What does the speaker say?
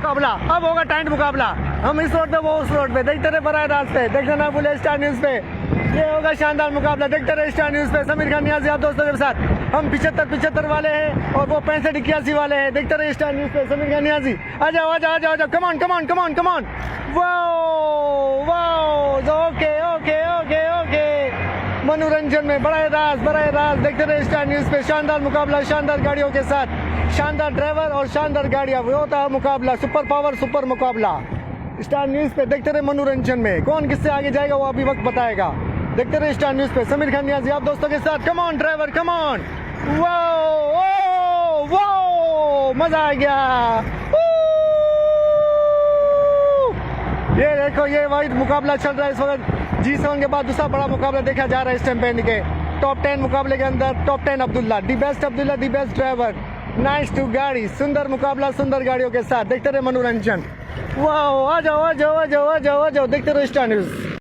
मुकाबला, अब होगा टाइट मुकाबला। हम इस रोड पे, वो उस रोड पे, देखते रहे बराह रास्त पे, देखते ना भूले स्टार न्यूज पे। ये होगा शानदार मुकाबला, देखते रहे स्टार न्यूज पे। समीर खान नियाजी आप दोस्तों के साथ, हम 75 वाले हैं और वो 65-81 वाले हैं। देखते रहे स्टार न्यूज पे, समीर खान नियाजी। आ जाओ आ जाओ आ जाओ आ जाओ, come on come on come on come on. Wow wow, okay okay okay okay. मनोरंजन में बड़ा राज देखते रहे स्टार न्यूज पे। शानदार मुकाबला, शानदार गाड़ियों के साथ, शानदार ड्राइवर और शानदार गाड़ियां, वो होता है मुकाबला, सुपर पावर सुपर मुकाबला। स्टार न्यूज पे देखते रहे मनोरंजन में। कौन किससे आगे जाएगा वो अभी वक्त बताएगा। देखते रहे स्टार न्यूज पे, समीर खान नियाजी आप दोस्तों के साथ। Come on driver come on. Wow wow, मजा आ गया। ये देखो, ये वाइड मुकाबला चल रहा है इस वक्त। G7 के बाद दूसरा बड़ा मुकाबला देखा जा रहा है इस टाइम पे के टॉप 10 मुकाबले के अंदर। Top 10 Abdullah, the best Abdullah, the best driver, nice to गाड़ी। सुंदर मुकाबला, सुंदर गाड़ियों के साथ। देखते रहे मनोरंजन। वाह, आ जाओ आ जाओ आ जाओ आ जाओ आ जाओ, देखते रहे स्टार न्यूज।